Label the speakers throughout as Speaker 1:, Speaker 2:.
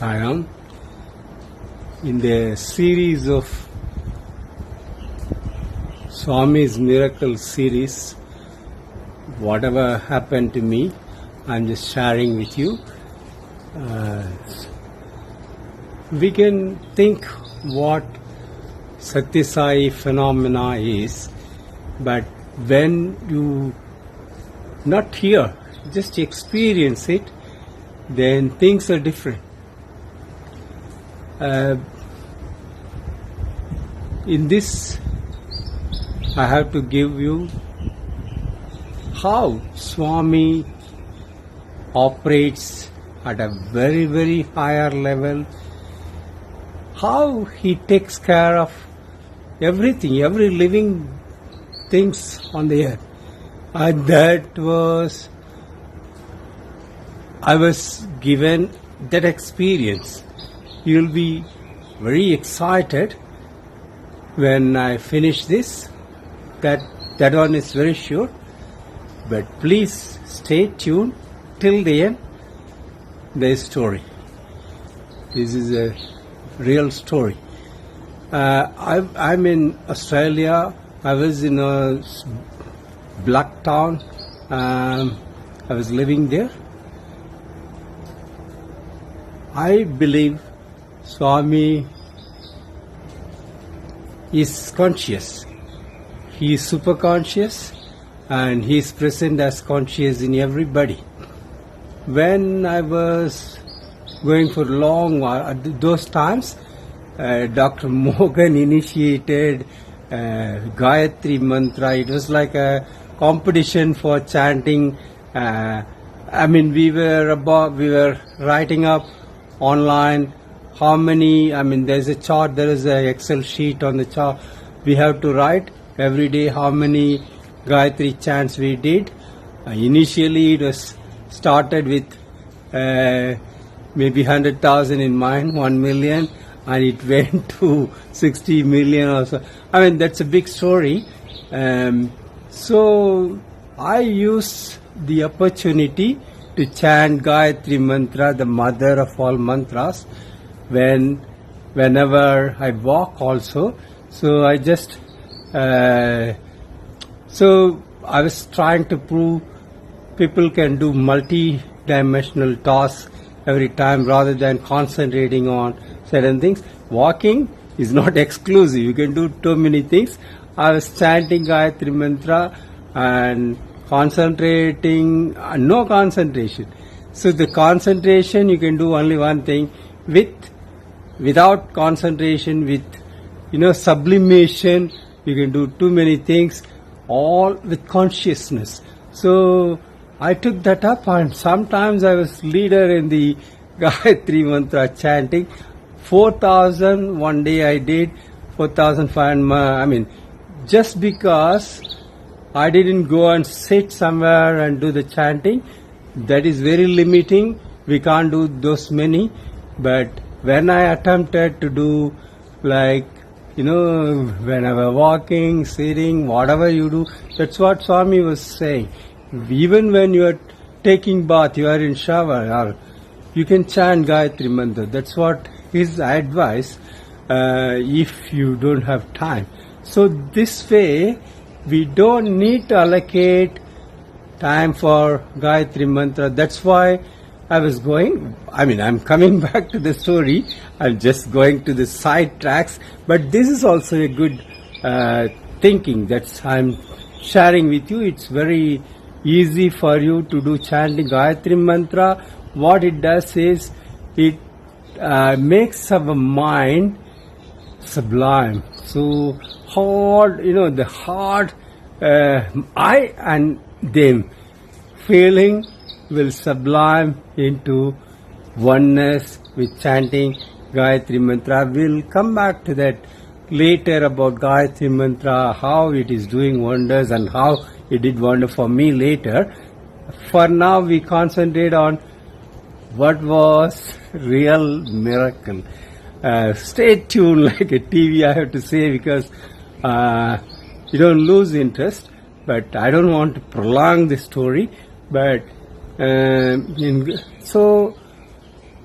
Speaker 1: Sai. In the series of Swami's Miracle series, whatever happened to me, I'm just sharing with you. We can think what Sathya Sai phenomena is, but when you not hear, just experience it, then things are different. In this, I have to give you how Swami operates at a very, very higher level, how he takes care of everything, every living things on the earth. And that was, I was given that experience. You'll be very excited when I finish this. That one is very sure. But please stay tuned till the end. The story. This is a real story. I'm in Australia. I was in a black town. I was living there. I believe Swami is conscious. He is super conscious and he is present as conscious in everybody. When I was going for long, at those times, Dr. Morgan initiated Gayatri Mantra. It was like a competition for chanting. We were writing up online how many, there's a chart, there is a Excel sheet on the chart. We have to write every day how many Gayatri chants we did. Initially it was started with maybe 100,000 in mind, 1 million, and it went to 60 million or so. That's a big story. So I use the opportunity to chant Gayatri Mantra, the mother of all mantras, whenever I walk also. So I just, so I was trying to prove people can do multi-dimensional tasks every time rather than concentrating on certain things. Walking is not exclusive. You can do too many things. I was chanting Gayatri Mantra and concentrating, no concentration. So the concentration, you can do only one thing. Without concentration, with sublimation, you can do too many things, all with consciousness. So I took that up, and sometimes I was leader in the Gayatri Mantra chanting. 4,000 one day I did, 4,500. Just because I didn't go and sit somewhere and do the chanting, that is very limiting. We can't do those many. But when I attempted to do, whenever walking, sitting, whatever you do, that's what Swami was saying. Even when you are taking bath, you are in shower, or you can chant Gayatri Mantra. That's what his advice, if you don't have time. So this way, we don't need to allocate time for Gayatri Mantra. That's why I was going, I'm coming back to the story. I'm just going to the side tracks. But this is also a good thinking that I'm sharing with you. It's very easy for you to do chanting Gayatri Mantra. What it does is, it makes our mind sublime. So hard, the heart, I and them feeling will sublime into oneness with chanting Gayatri Mantra. We'll come back to that later about Gayatri Mantra, how it is doing wonders and how it did wonder for me later. For now, we concentrate on what was real miracle. Stay tuned like a TV, I have to say, because you don't lose interest. But I don't want to prolong the story. But so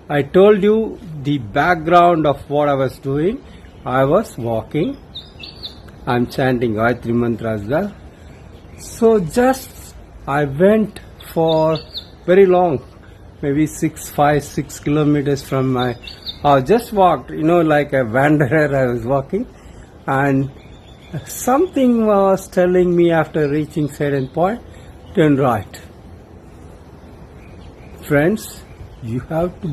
Speaker 1: I told you the background of what I was doing. I was walking. I'm chanting Gayatri Mantra as well. So just I went for very long, maybe 6 kilometers from my house. Just walked, like a wanderer I was walking. And something was telling me after reaching certain point, turn right. Friends, you have to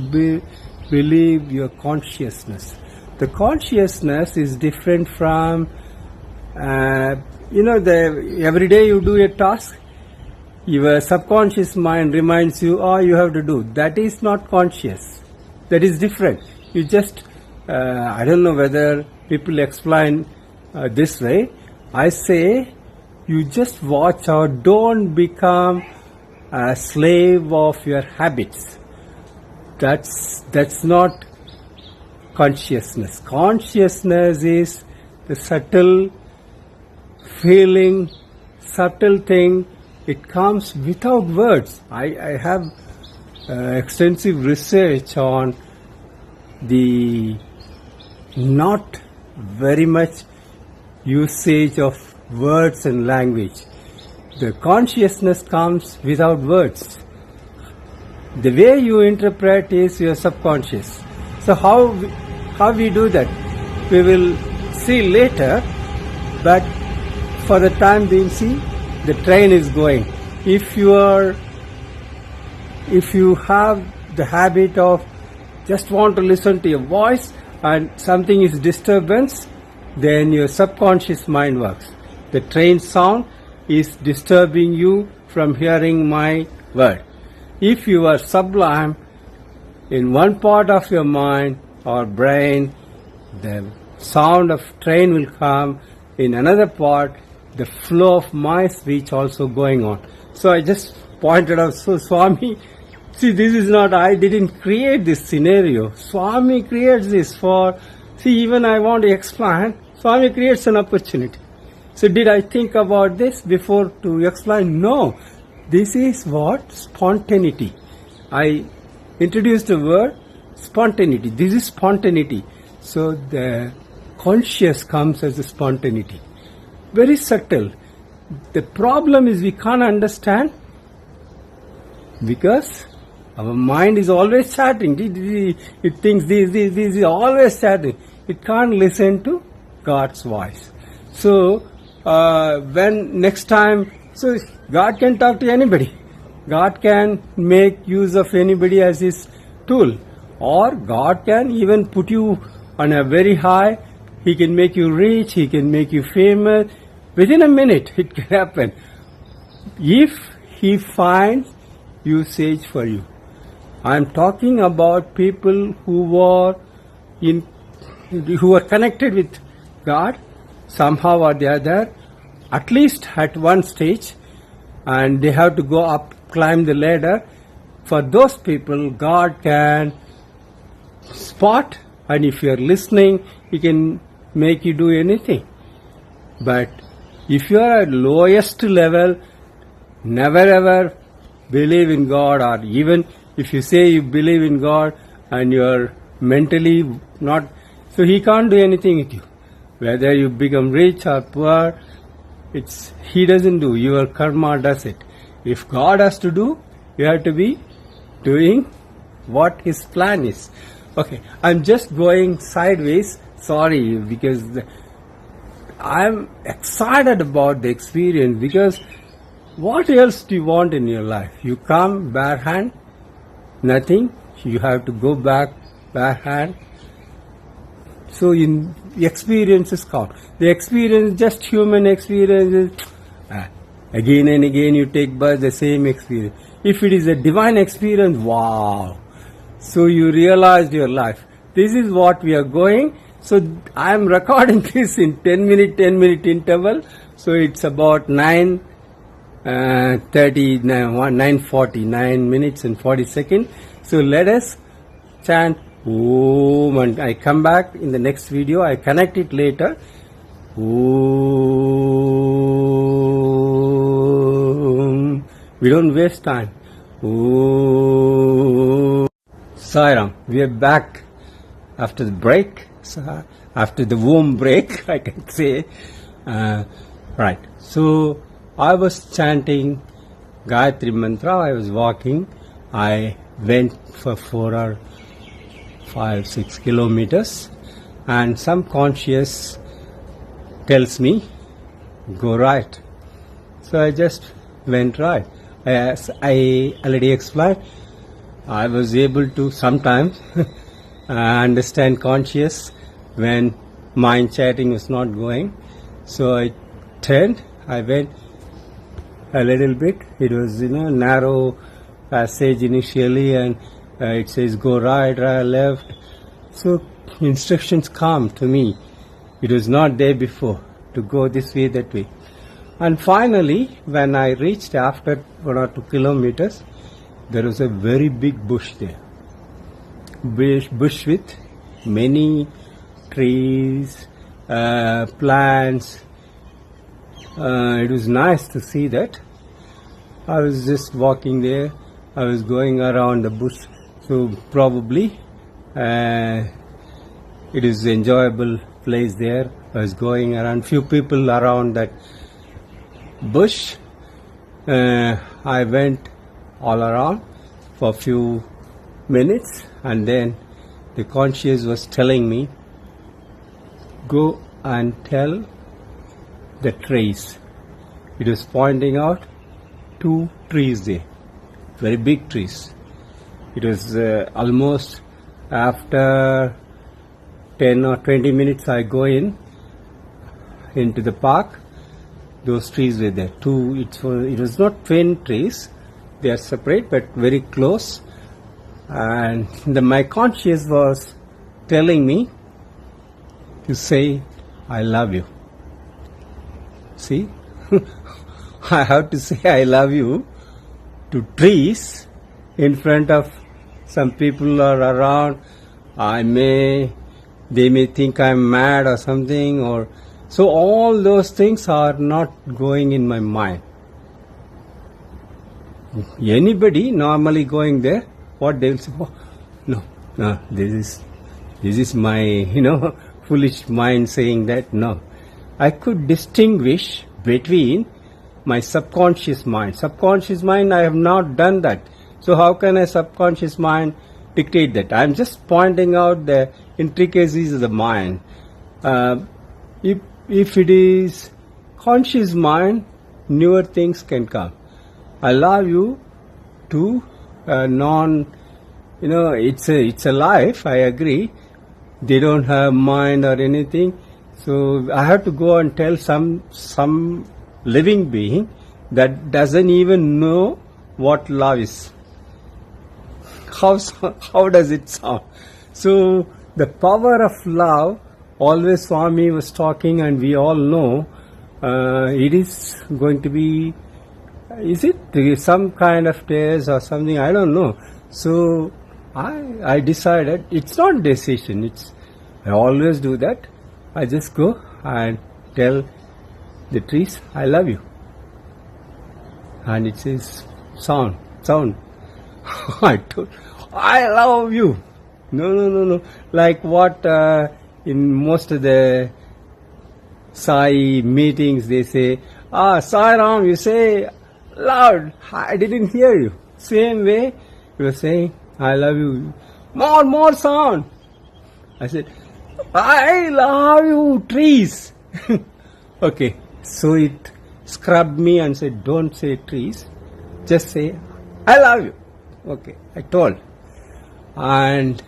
Speaker 1: believe your consciousness. The consciousness is different from, every day you do a task, your subconscious mind reminds you, you have to do. That is not conscious. That is different. You just, I don't know whether people explain this way. I say, you just watch out, don't become a slave of your habits. That's not consciousness. Consciousness is the subtle feeling, subtle thing. It comes without words. I have extensive research on the not very much usage of words and language. The consciousness comes without words. The way you interpret is your subconscious. So how we do that? We will see later, but for the time being, see, the train is going. If you have the habit of just want to listen to your voice and something is disturbance, then your subconscious mind works. The train sound is disturbing you from hearing my word. If you are sublime in one part of your mind or brain, the sound of train will come. In another part, the flow of my speech also going on. So I just pointed out, so Swami, see, this is not, I didn't create this scenario. Swami creates this for, see, even I want to explain, Swami creates an opportunity. So did I think about this before to explain? No. This is what? Spontaneity. I introduced the word spontaneity. This is spontaneity. So the conscious comes as a spontaneity. Very subtle. The problem is we can't understand because our mind is always chatting. It thinks this is always chatting. It can't listen to God's voice. So when next time, so God can talk to anybody. God can make use of anybody as his tool. Or God can even put you on a very high. He can make you rich. He can make you famous. Within a minute it can happen. If he finds usage for you. I am talking about people who are connected with God somehow or the other, at least at one stage, and they have to go up, climb the ladder. For those people, God can spot, and if you are listening, He can make you do anything. But if you are at lowest level, never ever believe in God, or even if you say you believe in God and you are mentally not, so He can't do anything with you. Whether you become rich or poor, He doesn't do. Your karma does it. If God has to do, you have to be doing what His plan is. Okay, I'm just going sideways. Sorry, because I'm excited about the experience, because what else do you want in your life? You come bare hand, nothing. You have to go back bare hand. So in experiences count. The experience, just human experiences, again and again you take by the same experience. If it is a divine experience, wow. So you realized your life. This is what we are going. So I am recording this in 10 minute interval. So it's about 9:40 minutes and 40 seconds. So let us chant Om, and I come back in the next video. I connect it later. Om. We don't waste time. Om. Sairam, we are back after the break, after the warm break, I can say. Right. So I was chanting Gayatri Mantra, I was walking, I went for 4 or 5, 6 kilometers, and some conscious tells me, go right. So I just went right. As I already explained, I was able to sometimes understand conscious when mind chatting was not going. So I turned, I went a little bit. It was, narrow passage initially, and it says go right, left. So instructions come to me. It was not there before to go this way, that way. And finally, when I reached after 1 or 2 kilometers, there was a very big bush there. Bush with many trees, plants. It was nice to see that. I was just walking there. I was going around the bush. So probably it is enjoyable place there. I was going around. Few people around that bush. I went all around for a few minutes, and then the conscious was telling me, go and tell the trees. It was pointing out 2 trees there, very big trees. It was almost after 10 or 20 minutes I go into the park. Those trees were there. 2, it was not twin trees. They are separate but very close. And my conscious was telling me to say, I love you. See, I have to say I love you to trees in front of some people are around. They may think I'm mad or something, or so all those things are not going in my mind. Anybody normally going there, what they will say, oh, no, this is my, foolish mind saying that. No, I could distinguish between my subconscious mind. Subconscious mind, I have not done that. So how can a subconscious mind dictate that? I am just pointing out the intricacies of the mind. If it is conscious mind, newer things can come. Allow you to it's a life, I agree. They don't have mind or anything. So I have to go and tell some living being that doesn't even know what love is. How does it sound? So the power of love, always Swami was talking, and we all know it is going to be, is it some kind of test or something? I don't know. So I decided, it's not decision, I always do that. I just go and tell the trees, I love you. And it says, sound. I told, I love you. No. Like what in most of the Sai meetings they say, Sai Ram, you say loud. I didn't hear you. Same way you were saying, I love you. More sound. I said, I love you, trees. Okay, so it scrubbed me and said, don't say trees, just say, I love you. Okay, I told. And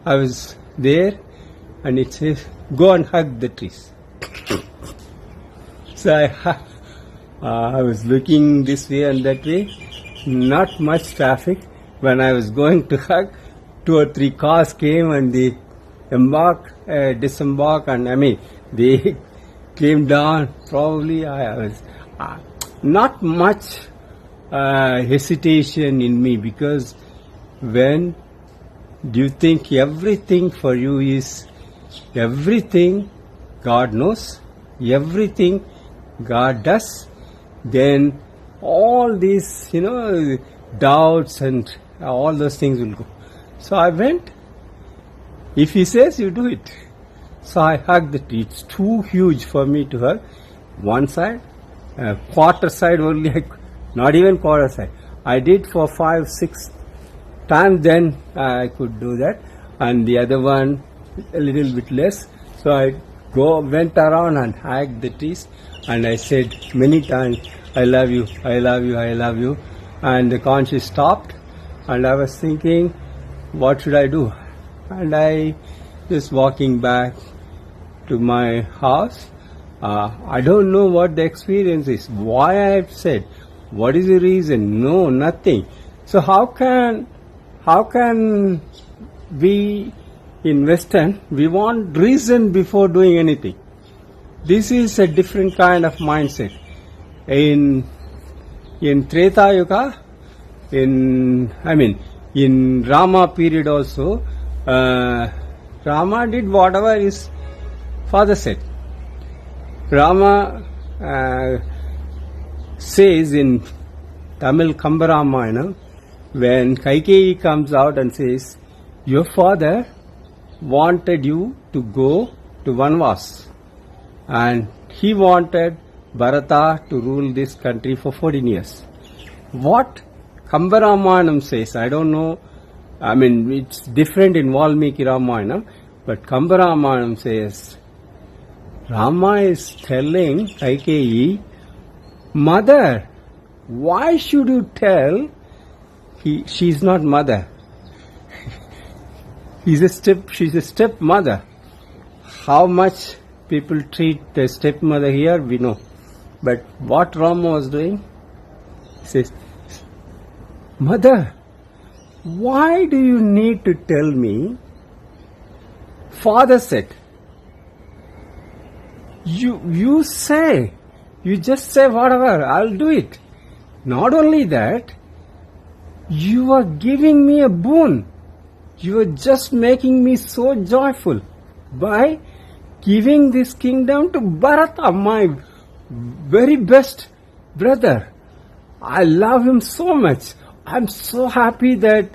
Speaker 1: I was there, and it says, go and hug the trees. So I was looking this way and that way, not much traffic. When I was going to hug, 2 or 3 cars came and they disembarked, and they came down. Probably I was not much hesitation in me, because when do you think everything for you is everything God knows, everything God does, then all these, doubts and all those things will go. So I went. If he says, you do it. So I hugged the tree. It's too huge for me to hug. One side, quarter side only, not even quarter side. I did for 5-6 times, then I could do that. And the other one, a little bit less. So I went around and hugged the trees. And I said many times, I love you, I love you, I love you. And the conscious stopped. And I was thinking, what should I do? And I just walking back to my house. I don't know what the experience is, why I've said, what is the reason? No, nothing. So how can we in Western, we want reason before doing anything. This is a different kind of mindset. In Treta Yuga, in Rama period also, Rama did whatever his father said. Rama says in Tamil Kambaramayana, when Kaikeyi comes out and says, your father wanted you to go to Vanvas and he wanted Bharata to rule this country for 14 years. What Kambaramayana says, I don't know, it's different in Valmiki Ramayana, but Kambaramayana says, Rama is telling Kaikeyi, mother, why should you tell she's not mother? She's a stepmother. How much people treat the stepmother here, we know. But what Rama was doing, he says, mother, why do you need to tell me? Father said, you say, you just say whatever, I'll do it. Not only that, you are giving me a boon. You are just making me so joyful by giving this kingdom to Bharata, my very best brother. I love him so much. I'm so happy that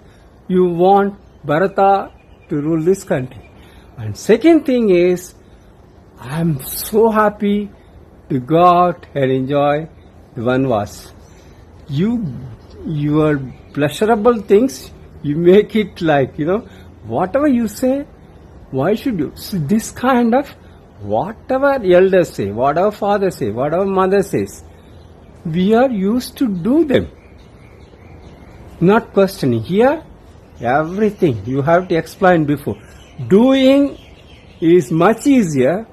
Speaker 1: you want Bharata to rule this country. And second thing is, I'm so happy to go out and enjoy the Vanvas. Your pleasurable things, you make it like, whatever you say, why should you? So this kind of, whatever elders say, whatever father say, whatever mother says, we are used to do them. Not questioning. Here, everything you have to explain before. Doing is much easier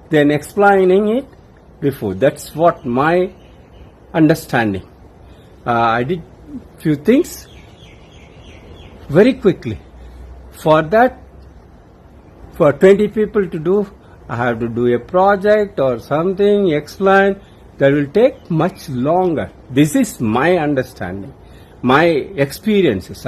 Speaker 1: than explaining it before. That's what my understanding. I did few things very quickly. For that, for 20 people to do, I have to do a project or something, explain. That will take much longer. This is my understanding, my experiences.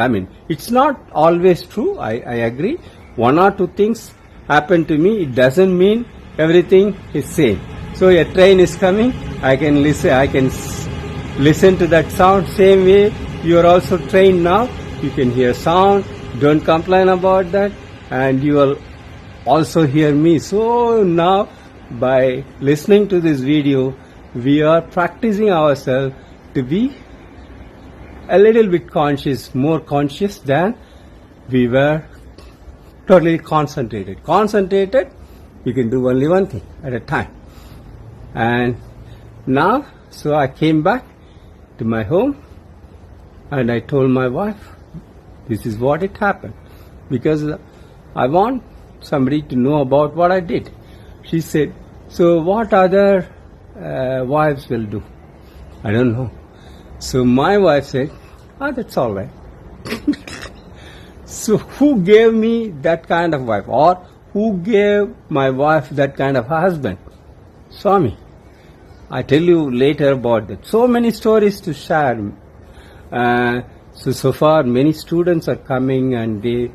Speaker 1: It's not always true. I agree. One or two things happen to me. It doesn't mean everything is same. So a train is coming. I can listen to that sound. Same way, you are also trained now. You can hear sound. Don't complain about that. And you will also hear me. So now, by listening to this video, we are practicing ourselves to be a little bit conscious, more conscious than we were totally concentrated. Concentrated, you can do only one thing at a time. And now, so I came back to my home and I told my wife, this is what it happened. Because I want somebody to know about what I did. She said, so what other wives will do? I don't know. So my wife said, that's all right. So who gave me that kind of wife? Or who gave my wife that kind of husband? Swami. I tell you later about that. So many stories to share. So far many students are coming and they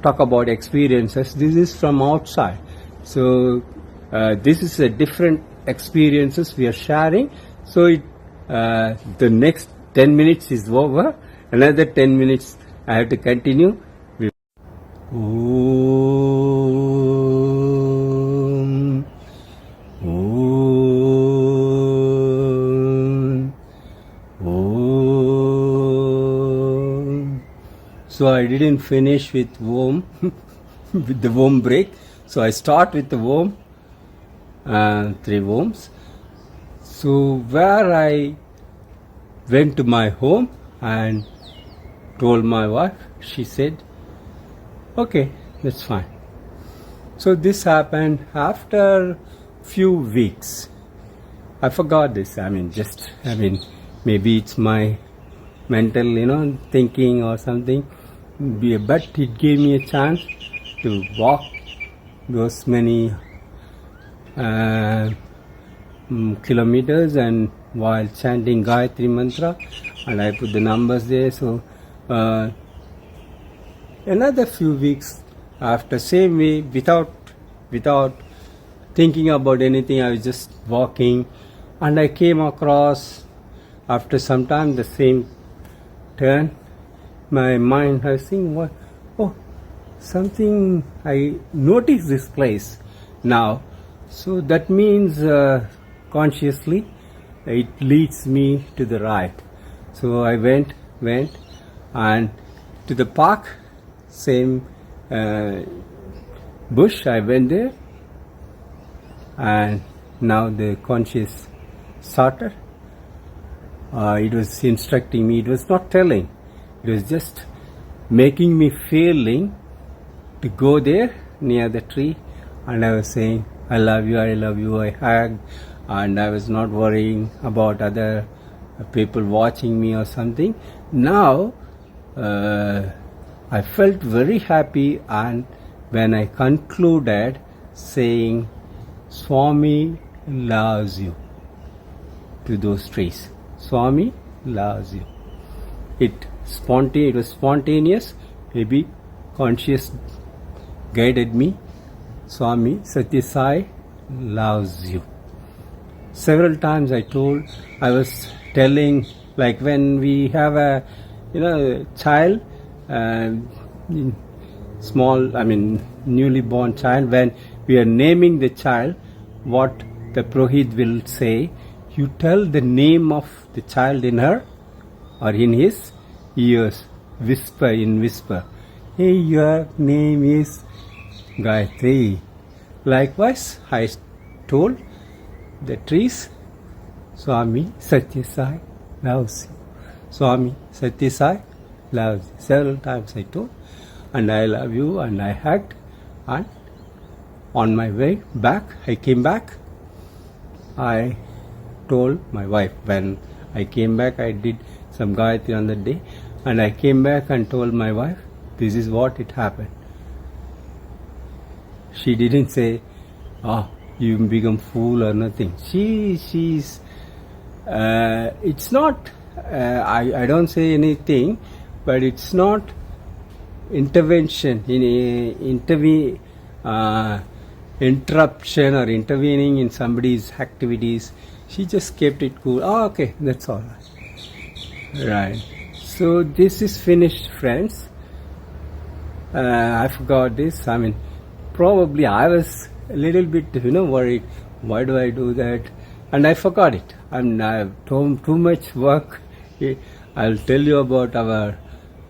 Speaker 1: talk about experiences. This is from outside. So this is a different experiences we are sharing. So the next 10 minutes is over. Another 10 minutes I have to continue. Om. Om. Om. So I didn't finish with Om, with the Om break. So I start with the Om, 3 Oms. So where I went to my home and told my wife, she said, okay, that's fine. So this happened after few weeks. I forgot this. Maybe it's my mental, thinking or something. But it gave me a chance to walk those many kilometers and while chanting Gayatri mantra, and I put the numbers there. So another few weeks after, same way, without thinking about anything, I was just walking, and I came across, after some time, the same turn. My mind, I was thinking, what? Oh, something, I noticed this place now. So that means consciously it leads me to the right. So I went and to the park, same bush, I went there, and now the conscious started. It was instructing me, it was not telling, it was just making me feeling to go there near the tree, and I was saying, I love you, I hugged, and I was not worrying about other people watching me or something. Now I felt very happy, and when I concluded saying, Swami loves you, to those trees. Swami loves you. It was spontaneous, maybe conscious guided me. Swami Sathya Sai loves you. Several times I was telling, like when we have a child, newly born child, when we are naming the child, what the Purohit will say, you tell the name of the child in her or in his ears, whisper. Hey, your name is Gayatri. Likewise, I told the trees, Swami Sathya Sai loves you. Swami Sathya Sai loves you. Several times I told, and I love you, and I hugged, and on my way back, I came back, I told my wife, when I came back, I did some Gayatri on that day, and I came back and told my wife, this is what it happened. She didn't say, you become fool or nothing. She's it's not, I don't say anything, but it's not intervention, interruption or intervening in somebody's activities. She just kept it cool. Okay, that's all right. So this is finished, friends. I forgot this. Probably I was a little bit, worried. Why do I do that? And I forgot it. I've done too much work. I'll tell you about our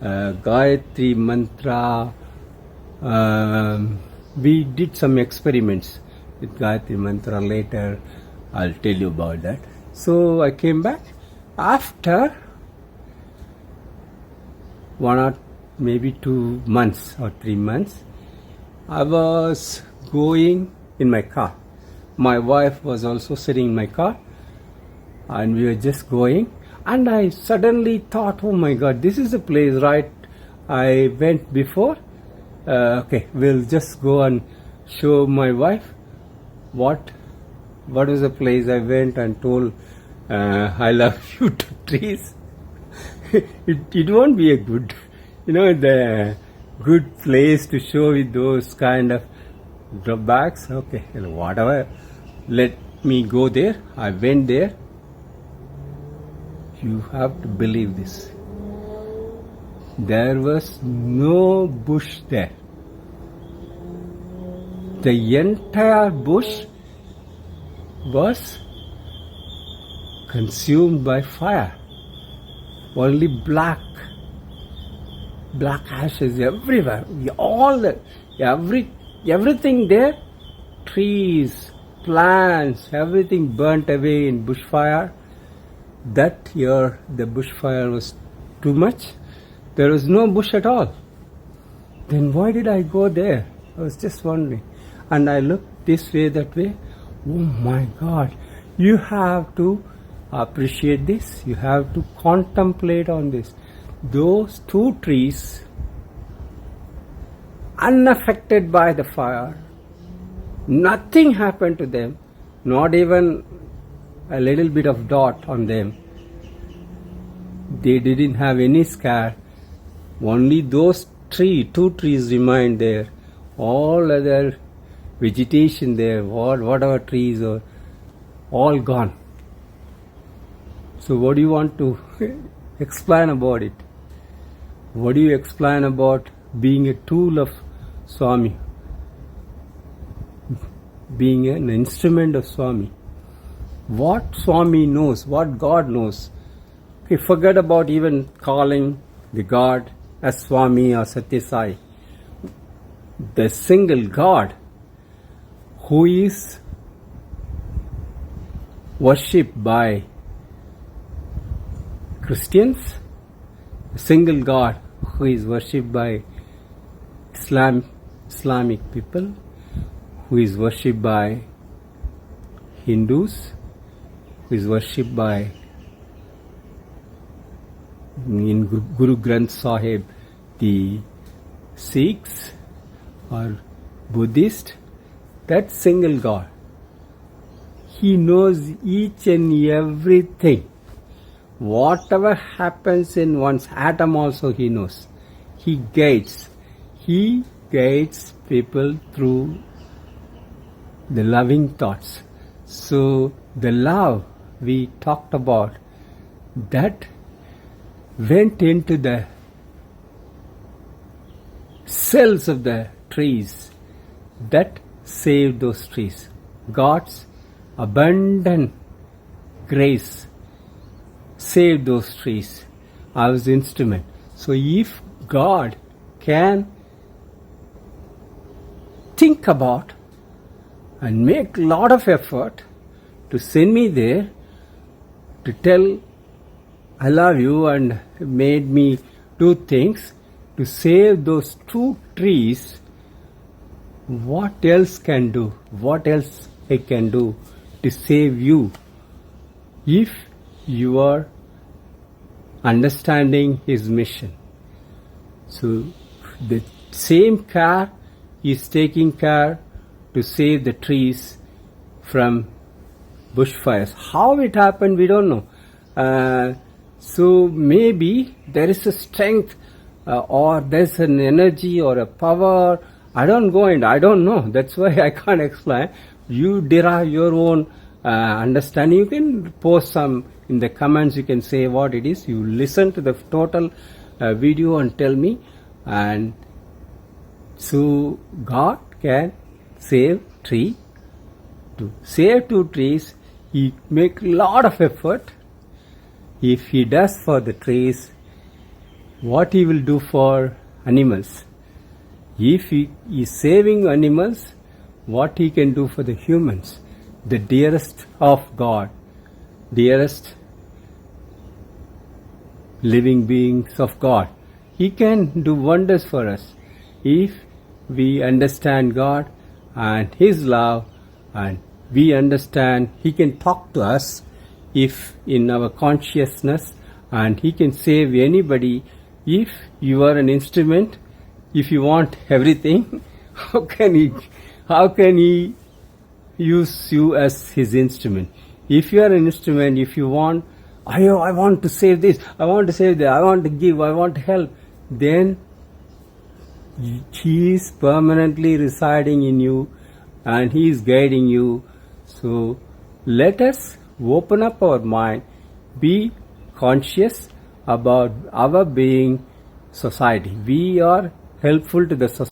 Speaker 1: Gayatri mantra. We did some experiments with Gayatri mantra later. I'll tell you about that. So I came back after 1 or maybe 2 months or 3 months. I was going in my car. My wife was also sitting in my car, and we were just going, and I suddenly thought, oh my God, this is the place, right? I went before. Okay, we'll just go and show my wife what is the place. I went and told, I love you to trees. it won't be a good, the good place to show with those kind of drawbacks. Okay, whatever, let me go there. I went there. You have to believe this. There was no bush there. the entire bush was consumed by fire. Only black ashes everywhere. Everything there, trees, plants, everything burnt away in bushfire. That year the bushfire was too much. There was no bush at all. Then why did I go there? I was just wondering. And I looked this way, that way. Oh my God, you have to appreciate this. You have to contemplate on this. Those two trees, unaffected by the fire, nothing happened to them, not even a little bit of dot on them. They didn't have any scar. Only those two trees remained there. All other vegetation there, whatever trees are all gone. So what do you want to explain about it? What do you explain about being a tool of Swami? Being an instrument of Swami. What Swami knows, what God knows. Okay, forget about even calling the God as Swami or Sathya Sai. The single God who is worshipped by Christians, a single God who is worshipped by Islamic people, who is worshipped by Hindus, who is worshipped by, in Guru Granth Sahib, the Sikhs or Buddhist. That single God, He knows each and everything. Whatever happens in one's atom also He knows. He guides people through the loving thoughts. So the love we talked about, that went into the cells of the trees, that saved those trees. God's abundant grace saved those trees. I was the instrument. So if God can think about and make a lot of effort to send me there, to tell I love you, and made me do things to save those two trees, what else can do? What else I can do to save you if you are understanding His mission? So the same care is taking care to save the trees from bushfires. How it happened, we don't know. So maybe there is a strength or there's an energy or a power. I don't go in. I don't know. That's why I can't explain. You derive your own understanding. You can post some in the comments. You can say what it is. You listen to the total video and tell me. And so God can save tree. To save two trees, He make lot of effort. If He does for the trees, what He will do for animals? If He is saving animals, what He can do for the humans, the dearest of God, dearest living beings of God. He can do wonders for us if we understand God and His love, and we understand He can talk to us if in our consciousness, and He can save anybody. If you are an instrument, if you want everything, how can He use you as His instrument? If you are an instrument, if you want, I want to save this, I want to save that, I want to give, I want to help, then He is permanently residing in you and He is guiding you. So let us open up our mind, be conscious about our being society. We are helpful to the society.